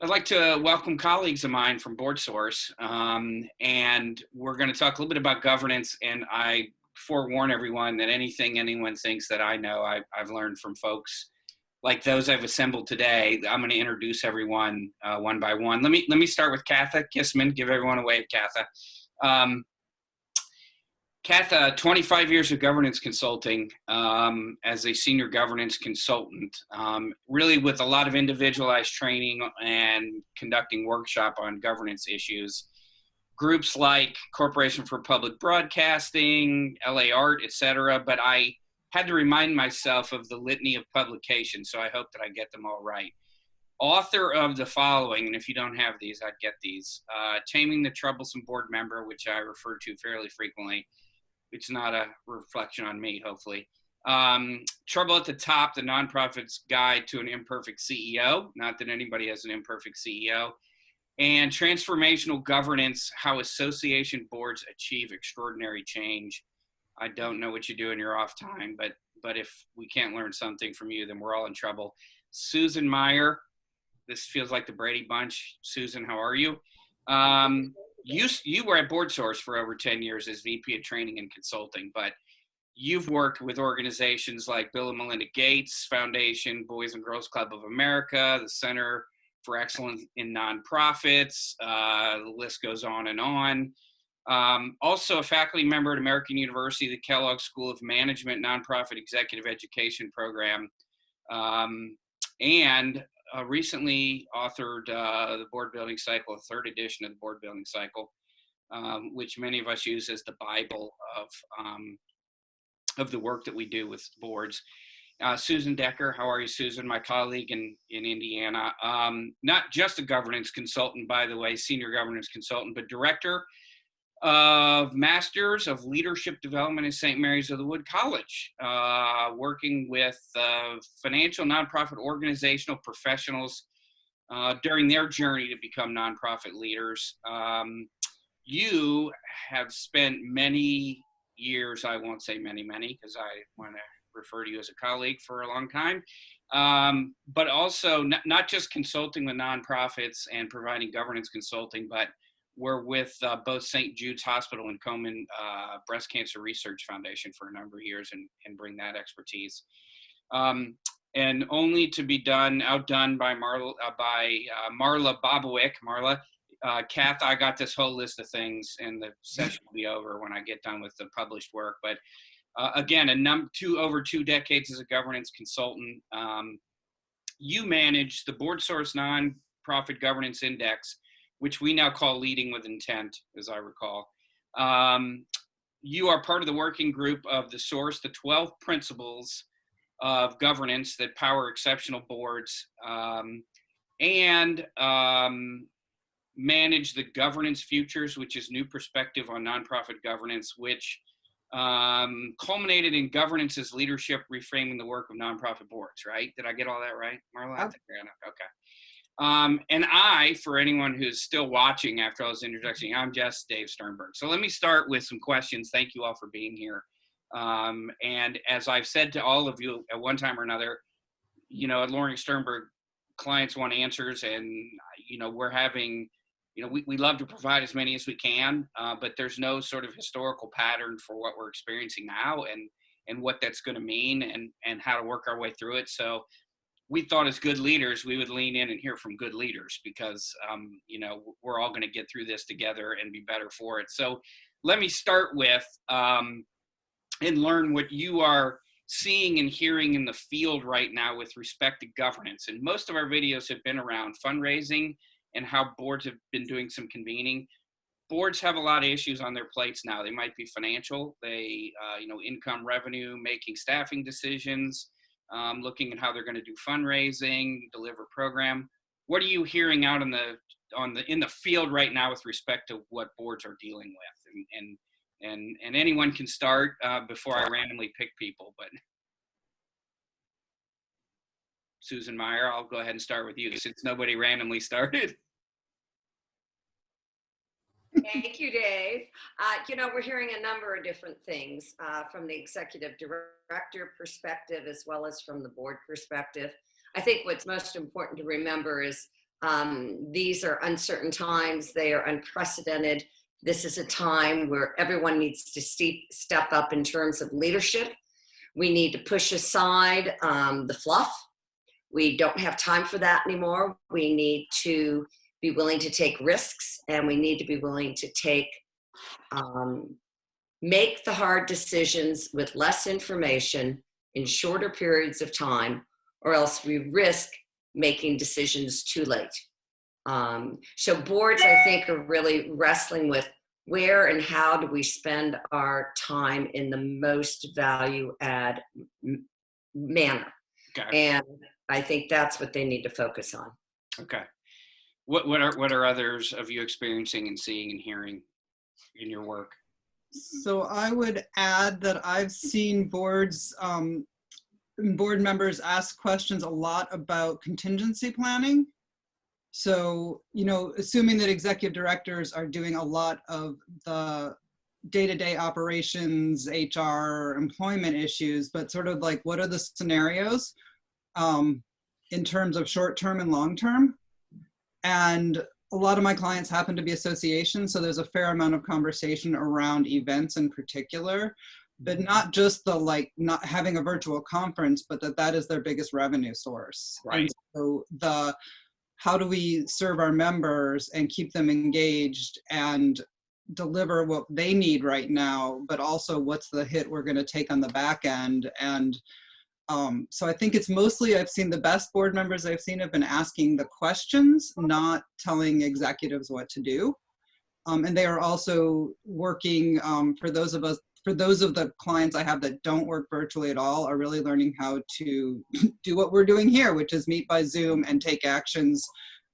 I'd like to welcome colleagues of mine from BoardSource, and we're going to talk a little bit about governance. And I forewarn everyone that anything anyone thinks that I know, I've learned from folks like those I've assembled today. I'm going to introduce everyone one by one. Let me start with Katha Kissman. Give everyone a wave, Katha. Katha, 25 years of governance consulting as a senior governance consultant, really with a lot of individualized training and conducting workshop on governance issues. Groups like Corporation for Public Broadcasting, LA Art, etc. But I had to remind myself of the litany of publications, so I hope that I get them all right. Author of the following, and if you don't have these, I'd get these. Taming the Troublesome Board Member, which I refer to fairly frequently. It's not a reflection on me, hopefully. Trouble at the Top, the Nonprofit's Guide to an Imperfect CEO. Not that anybody has an imperfect CEO. And Transformational Governance, How Association Boards Achieve Extraordinary Change. I don't know what you do in your off time, but if we can't learn something from you, then we're all in trouble. Susan Meier, this feels like the Brady Bunch. Susan, how are you? You were at BoardSource for over 10 years as VP of Training and Consulting, but you've worked with organizations like Bill and Melinda Gates Foundation, Boys and Girls Club of America, the Center for Excellence in Nonprofits, the list goes on and on. Also a faculty member at American University, the Kellogg School of Management Nonprofit Executive Education Program, and recently authored the Board Building Cycle, a third edition of the Board Building Cycle, which many of us use as the Bible of the work that we do with boards. Susan Decker, how are you, Susan? My colleague in Indiana. Not just a governance consultant, by the way, senior governance consultant, but director of Masters of Leadership Development at St. Mary's of the Wood College, working with financial nonprofit organizational professionals during their journey to become nonprofit leaders. You have spent many years, I won't say many, because I want to refer to you as a colleague for a long time, but also not just consulting with nonprofits and providing governance consulting, but we're with both St. Jude's Hospital and Komen Breast Cancer Research Foundation for a number of years and bring that expertise. And only to be outdone by Marla Bobowick. Marla, Kath, I got this whole list of things, and the session will be over when I get done with the published work. But again, over 2 decades as a governance consultant. You manage the BoardSource Nonprofit Governance Index, which we now call Leading with Intent, as I recall. You are part of the working group of the SOURCE, the 12 principles of governance that power exceptional boards, and manage the Governance Futures, which is new perspective on nonprofit governance, which culminated in Governance's Leadership, Reframing the Work of Nonprofit Boards, right? Did I get all that right, Marla? I think okay. And for anyone who's still watching after all this introduction, I'm just Dave Sternberg. So let me start with some questions. Thank you all for being here. And as I've said to all of you at one time or another, at Loring Sternberg, clients want answers, and, we're having, we love to provide as many as we can, but there's no sort of historical pattern for what we're experiencing now and what that's going to mean and how to work our way through it. So we thought as good leaders, we would lean in and hear from good leaders because, we're all going to get through this together and be better for it. So let me start with and learn what you are seeing and hearing in the field right now with respect to governance. And most of our videos have been around fundraising and how boards have been doing some convening. Boards have a lot of issues on their plates now. They might be financial, income, revenue, making staffing decisions, looking at how they're going to do fundraising, deliver program. What are you hearing out in the field right now with respect to what boards are dealing with? And anyone can start before I randomly pick people. But Susan Meier, I'll go ahead and start with you since nobody randomly started. Thank you, Dave. We're hearing a number of different things from the executive director perspective as well as from the board perspective. I think what's most important to remember is These are uncertain times. They are unprecedented. This is a time where everyone needs to step up in terms of leadership. We need to push aside the fluff. We don't have time for that anymore. We need to be willing to take risks, and we need to be willing to make the hard decisions with less information in shorter periods of time, or else we risk making decisions too late. So boards, I think, are really wrestling with where and how do we spend our time in the most value add manner. Okay. And I think that's what they need to focus on. Okay. What are others of you experiencing and seeing and hearing in your work? So I would add that I've seen board members ask questions a lot about contingency planning. So, you know, assuming that executive directors are doing a lot of the day-to-day operations, HR, employment issues, but sort of like, what are the scenarios in terms of short-term and long-term? And a lot of my clients happen to be associations, so there's a fair amount of conversation around events in particular, but not just the like not having a virtual conference, but that is their biggest revenue source. Right. And so how do we serve our members and keep them engaged and deliver what they need right now, but also what's the hit we're going to take on the back end. And so I think it's mostly, I've seen the best board members I've seen have been asking the questions, not telling executives what to do. And they are also working for those of the clients I have that don't work virtually at all, are really learning how to do what we're doing here, which is meet by Zoom and take actions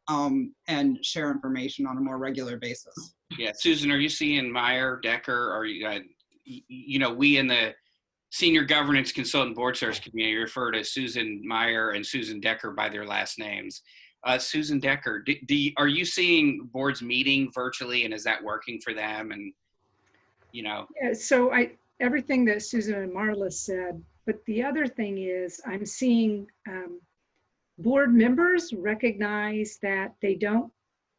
and share information on a more regular basis. Yeah, Susan, are you seeing Meier, Decker, or we in the Senior Governance Consultant BoardSource community refer to Susan Meier and Susan Decker by their last names. Susan Decker, are you seeing boards meeting virtually, and is that working for them? And Yeah, so everything that Susan and Marla said, but the other thing is I'm seeing board members recognize that they don't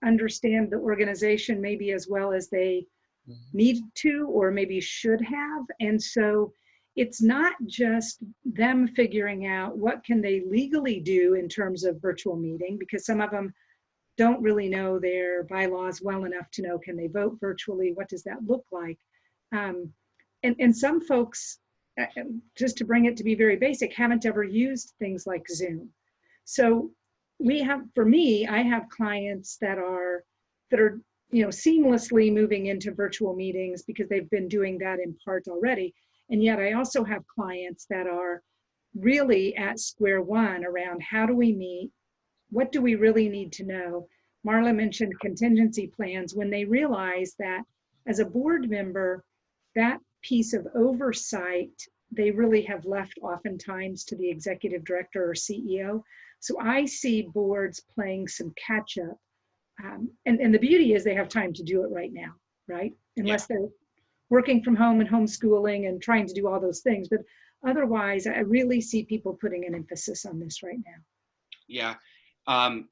understand the organization maybe as well as they need to or maybe should have. And so it's not just them figuring out what can they legally do in terms of virtual meeting, because some of them don't really know their bylaws well enough to know, can they vote virtually? What does that look like? And some folks, just to bring it to be very basic, haven't ever used things like Zoom. So for me, I have clients that are seamlessly moving into virtual meetings because they've been doing that in part already. And yet I also have clients that are really at square one around how do we meet? What do we really need to know? Marla mentioned contingency plans. When they realize that as a board member, that piece of oversight, they really have left oftentimes to the executive director or CEO. So I see boards playing some catch up. And the beauty is they have time to do it right now, right? Unless they're working from home and homeschooling and trying to do all those things. But otherwise, I really see people putting an emphasis on this right now. Yeah. I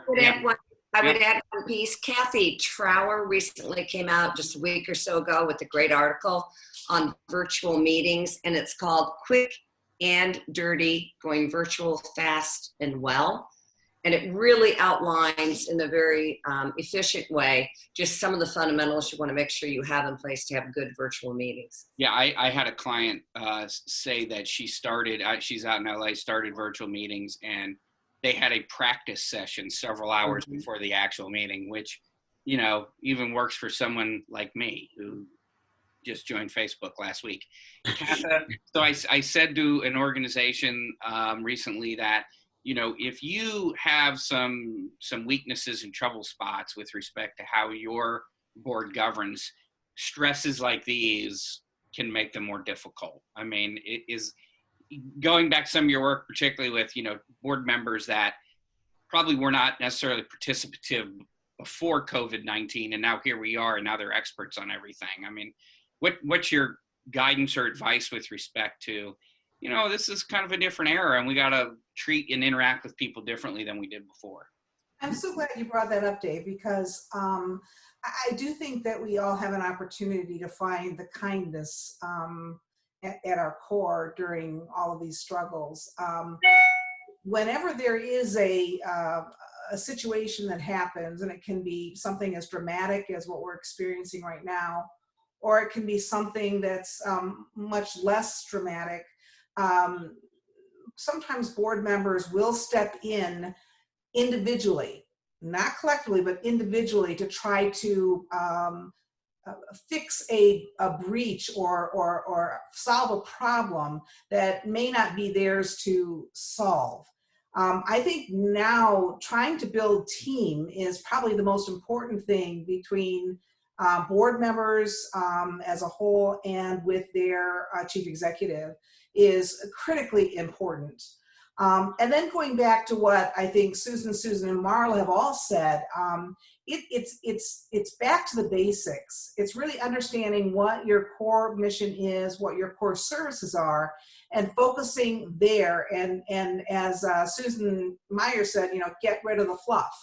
would add one piece. Kathy Trower recently came out just a week or so ago with a great article on virtual meetings, and it's called Quick and Dirty, Going Virtual Fast and Well. And it really outlines in a very efficient way just some of the fundamentals you want to make sure you have in place to have good virtual meetings. Yeah, I had a client say that she's out in LA, started virtual meetings, and they had a practice session several hours before the actual meeting, which, even works for someone like me who just joined Facebook last week. Katha, so I said to an organization recently that, if you have some weaknesses and trouble spots with respect to how your board governs, stresses like these can make them more difficult. I mean, it is going back to some of your work, particularly with, board members that probably were not necessarily participative before COVID-19, and now here we are, and now they're experts on everything. I mean, what's your guidance or advice with respect to, this is kind of a different era, and we got to treat and interact with people differently than we did before? I'm so glad you brought that up, Dave, because I do think that we all have an opportunity to find the kindness at our core during all of these struggles. Whenever there is a situation that happens, and it can be something as dramatic as what we're experiencing right now, or it can be something that's much less dramatic, sometimes board members will step in individually, not collectively, but individually, to try to fix a breach or solve a problem that may not be theirs to solve. I think now trying to build team is probably the most important thing between board members as a whole and with their chief executive is critically important. And then going back to what I think Susan, and Marla have all said, it's back to the basics. It's really understanding what your core mission is, what your core services are, and focusing there. And as Susan Meier said, get rid of the fluff.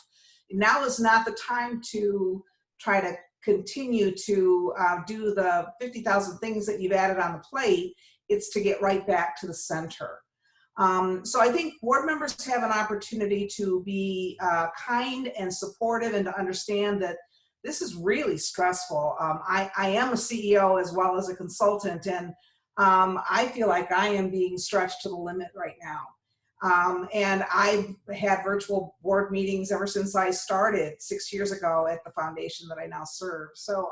Now is not the time to try to continue to do the 50,000 things that you've added on the plate. It's to get right back to the center. So I think board members have an opportunity to be kind and supportive, and to understand that this is really stressful. I am a CEO as well as a consultant, and I feel like I am being stretched to the limit right now. And I've had virtual board meetings ever since I started 6 years ago at the foundation that I now serve. So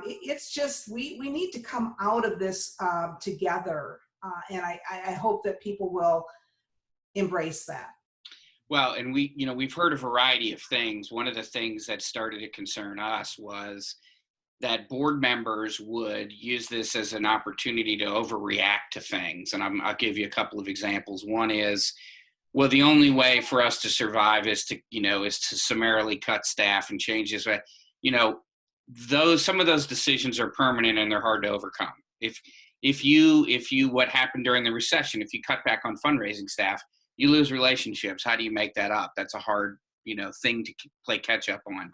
it's just, we need to come out of this together. And I hope that people will embrace that. Well, and we've heard a variety of things. One of the things that started to concern us was that board members would use this as an opportunity to overreact to things. And I'll give you a couple of examples. One is, well, the only way for us to survive is to summarily cut staff and change this. Some of those decisions are permanent and they're hard to overcome. If you what happened during the recession, if you cut back on fundraising staff, you lose relationships. How do you make that up? That's a hard thing to play catch up on.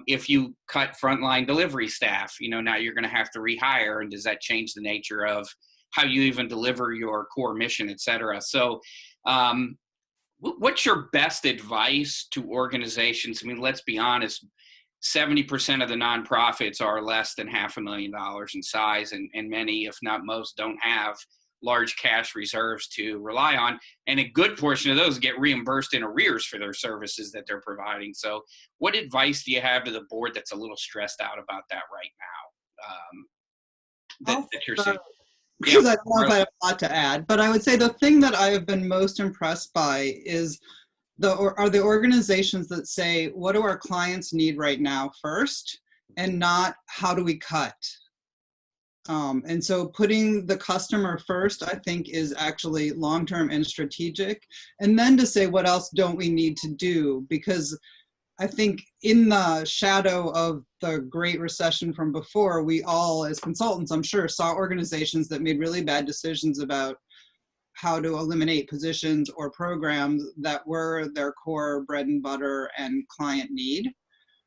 If you cut frontline delivery staff, now you're going to have to rehire, and does that change the nature of how you even deliver your core mission, et cetera? So what's your best advice to organizations? I mean, let's be honest, 70% of the nonprofits are less than $500,000 in size, and many, if not most, don't have large cash reserves to rely on. And a good portion of those get reimbursed in arrears for their services that they're providing. So what advice do you have to the board that's a little stressed out about that right now? That you're seeing? Because I don't know if I have a lot to add, but I would say the thing that I have been most impressed by is the organizations that say, what do our clients need right now first, and not how do we cut? And so putting the customer first, I think, is actually long-term and strategic. And then to say, what else don't we need to do? Because I think in the shadow of the Great Recession from before, we all, as consultants, I'm sure, saw organizations that made really bad decisions about how to eliminate positions or programs that were their core bread and butter and client need.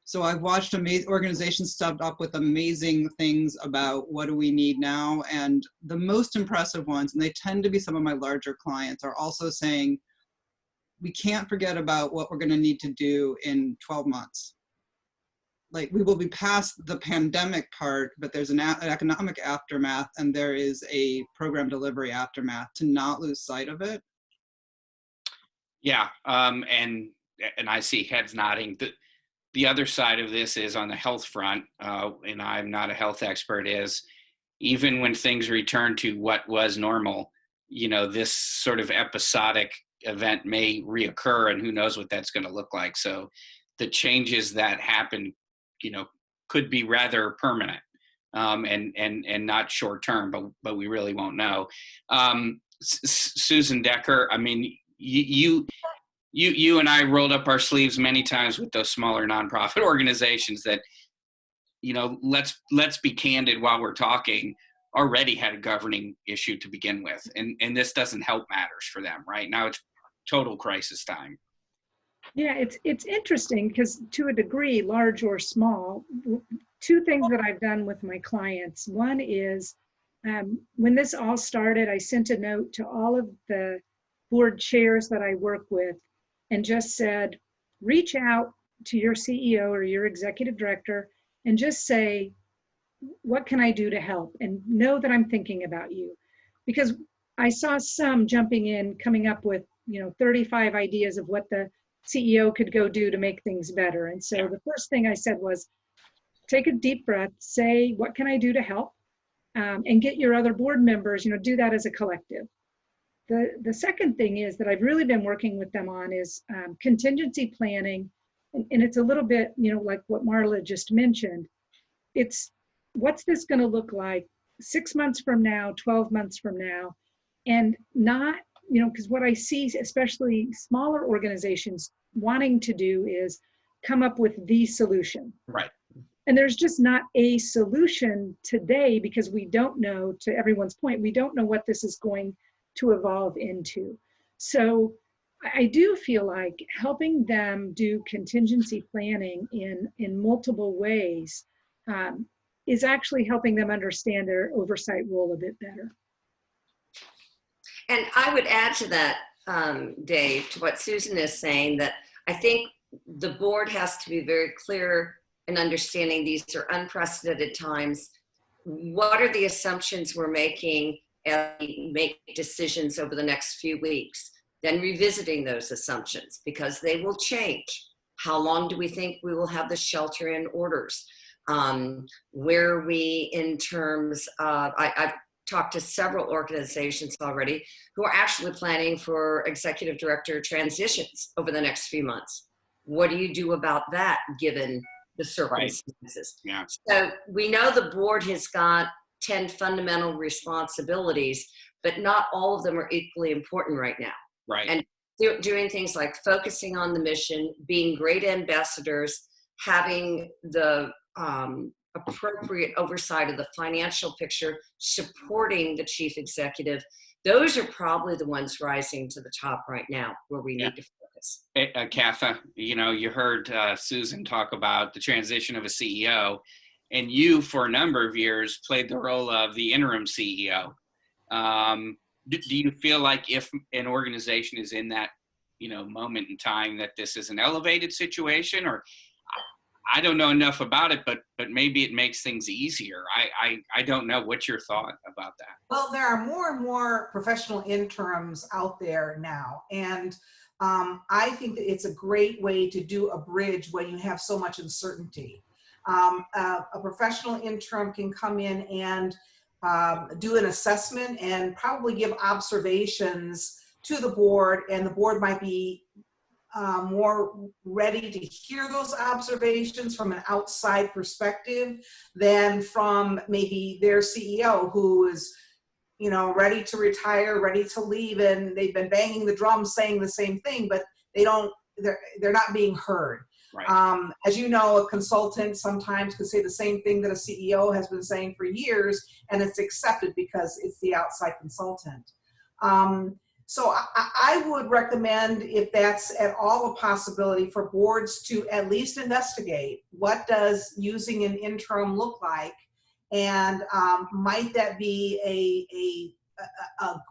So I've watched organizations step up with amazing things about what do we need now. And the most impressive ones, and they tend to be some of my larger clients, are also saying, we can't forget about what we're going to need to do in 12 months. Like, we will be past the pandemic part, but there's an economic aftermath, and there is a program delivery aftermath, to not lose sight of it. Yeah, and I see heads nodding. The other side of this is on the health front, and I'm not a health expert, is even when things return to what was normal, this sort of episodic event may reoccur, and who knows what that's going to look like. So the changes that happen, could be rather permanent, and not short term, but we really won't know. Susan Decker, I mean, you and I rolled up our sleeves many times with those smaller nonprofit organizations that, let's be candid while we're talking, already had a governing issue to begin with. And this doesn't help matters for them. Right now, it's total crisis time. Yeah, it's interesting because to a degree, large or small, two things that I've done with my clients. One is when this all started, I sent a note to all of the board chairs that I work with and just said, reach out to your CEO or your executive director and just say, what can I do to help? And know that I'm thinking about you. Because I saw some jumping in, coming up with 35 ideas of what the CEO could go do to make things better. And so the first thing I said was, take a deep breath, say, what can I do to help? And get your other board members, do that as a collective. The second thing is that I've really been working with them on is contingency planning. And it's a little bit, like what Marla just mentioned. It's what's this going to look like 6 months from now, 12 months from now, and not, because what I see, especially smaller organizations wanting to do is come up with the solution. Right. And there's just not a solution today because we don't know, to everyone's point, we don't know what this is going to evolve into. So I do feel like helping them do contingency planning in multiple ways is actually helping them understand their oversight role a bit better. And I would add to that, Dave, to what Susan is saying, that I think the board has to be very clear in understanding these are unprecedented times. What are the assumptions we're making as we make decisions over the next few weeks? Then revisiting those assumptions because they will change. How long do we think we will have the shelter in orders? Where are we in terms of, I've talked to several organizations already who are actually planning for executive director transitions over the next few months. What do you do about that given the circumstances? Right. Yeah. So we know the board has got 10 fundamental responsibilities, but not all of them are equally important right now. Right. And doing things like focusing on the mission, being great ambassadors, having the appropriate oversight of the financial picture, supporting the chief executive. Those are probably the ones rising to the top right now where we need to focus. Katha, you heard Susan talk about the transition of a CEO, and you, for a number of years, played the role of the interim CEO. Do you feel like if an organization is in that, moment in time that this is an elevated situation, or I don't know enough about it, but maybe it makes things easier. I don't know. What's your thought about that? Well, there are more and more professional interims out there now. And I think that it's a great way to do a bridge when you have so much uncertainty. A professional interim can come in and do an assessment and probably give observations to the board, and the board might be more ready to hear those observations from an outside perspective than from maybe their CEO who is, ready to retire, ready to leave, and they've been banging the drum saying the same thing, but they're not being heard. Right. As you know, a consultant sometimes could say the same thing that a CEO has been saying for years, and it's accepted because it's the outside consultant. So I would recommend, if that's at all a possibility, for boards to at least investigate what does using an interim look like, and might that be a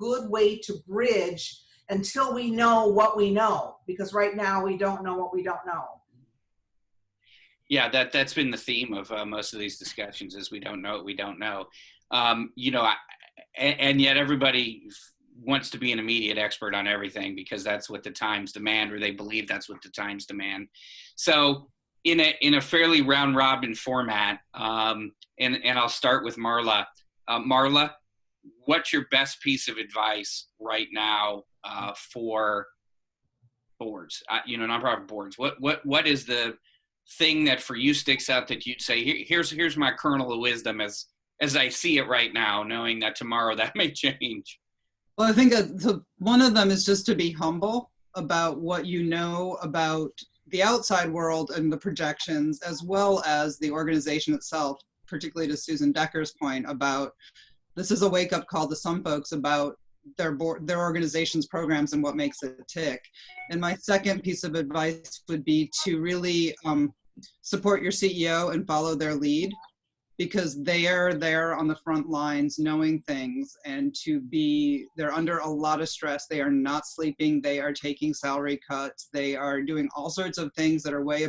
good way to bridge until we know what we know, because right now we don't know what we don't know. Yeah, that's been the theme of most of these discussions is we don't know what we don't know. And yet everybody wants to be an immediate expert on everything because that's what the times demand, or they believe that's what the times demand. So in a fairly round robin format, and I'll start with Marla. Marla, what's your best piece of advice right now for boards, nonprofit boards? What is the thing that for you sticks out that you'd say, here's my kernel of wisdom as I see it right now, knowing that tomorrow that may change? Well, I think one of them is just to be humble about what you know about the outside world and the projections, as well as the organization itself, particularly to Susan Decker's point about this is a wake-up call to some folks about their organization's programs and what makes it tick. And my second piece of advice would be to really support your CEO and follow their lead, because they are there on the front lines knowing things, and they're under a lot of stress. They are not sleeping. They are taking salary cuts. They are doing all sorts of things that are way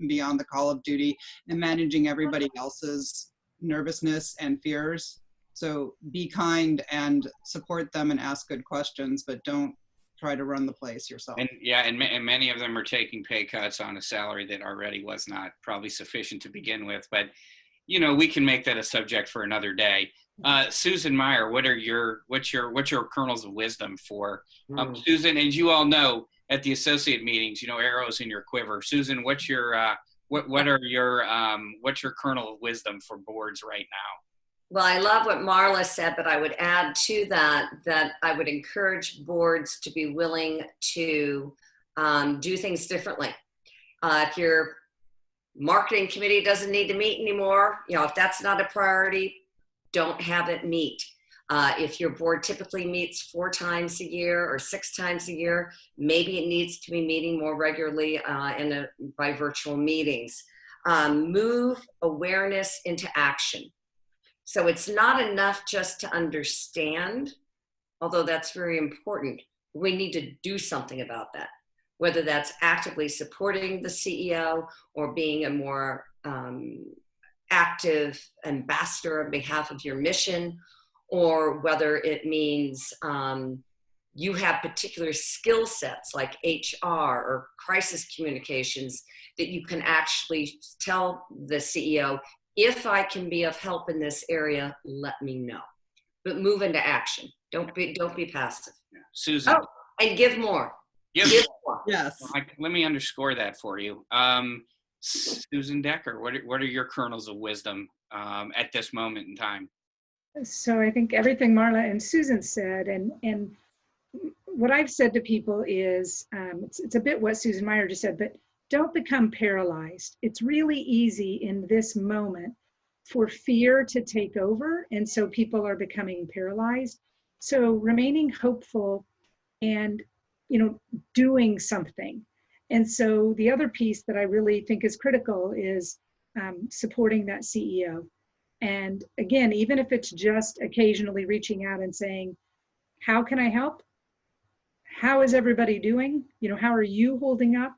beyond the call of duty, and managing everybody else's nervousness and fears. So be kind and support them and ask good questions, but don't try to run the place yourself. And yeah, and many of them are taking pay cuts on a salary that already was not probably sufficient to begin with. But you know, we can make that a subject for another day. Susan Meier, what's your kernels of wisdom for Susan? And you all know at the associate meetings, you know, arrows in your quiver. Susan, what's your kernel of wisdom for boards right now? Well, I love what Marla said, but I would add to that I would encourage boards to be willing to do things differently. If your marketing committee doesn't need to meet anymore, you know, if that's not a priority, don't have it meet. If your board typically meets 4 times a year or 6 times a year, maybe it needs to be meeting more regularly by virtual meetings. Move awareness into action. So it's not enough just to understand, although that's very important. We need to do something about that, whether that's actively supporting the CEO or being a more active ambassador on behalf of your mission, or whether it means you have particular skill sets like HR or crisis communications that you can actually tell the CEO, if I can be of help in this area, let me know. But move into action. Don't be passive. Yeah. Susan. Oh, and give more. Give more. Yes. Let me underscore that for you. Susan Decker, what are your kernels of wisdom at this moment in time? So I think everything Marla and Susan said, and what I've said to people is, it's a bit what Susan Meier just said, but don't become paralyzed. It's really easy in this moment for fear to take over, and so people are becoming paralyzed. So remaining hopeful and, you know, doing something. And so the other piece that I really think is critical is supporting that CEO. And again, even if it's just occasionally reaching out and saying, how can I help? How is everybody doing? You know, how are you holding up?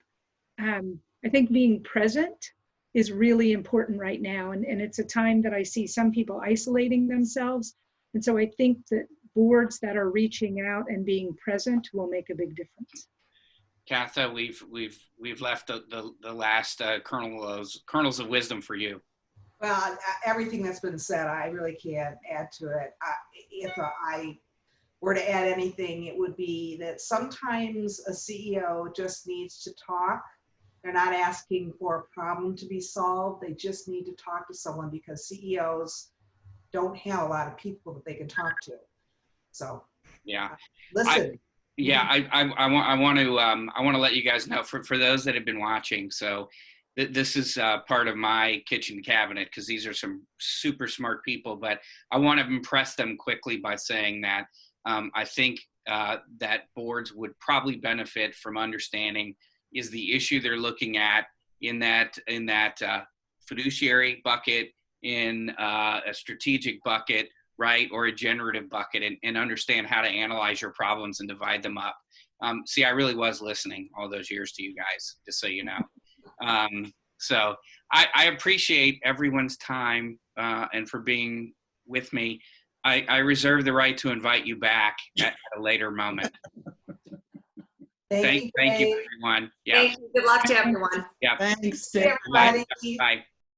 I think being present is really important right now. And it's a time that I see some people isolating themselves. And so I think that boards that are reaching out and being present will make a big difference. Katha, we've left the last kernels of wisdom for you. Well, everything that's been said, I really can't add to it. If I were to add anything, it would be that sometimes a CEO just needs to talk. They're not asking for a problem to be solved. They just need to talk to someone, because CEOs don't have a lot of people that they can talk to. So yeah, listen. I want to let you guys know, for those that have been watching. So this is part of my kitchen cabinet, because these are some super smart people. But I want to impress them quickly by saying that I think that boards would probably benefit from understanding is the issue they're looking at in that fiduciary bucket, in a strategic bucket, right, or a generative bucket, and understand how to analyze your problems and divide them up. See, I really was listening all those years to you guys, just so you know. So I appreciate everyone's time and for being with me. I reserve the right to invite you back at a later moment. Thank you, everyone. Yeah. Thank you. Good luck to everyone. Yeah. Thanks. Hey, everybody. Bye.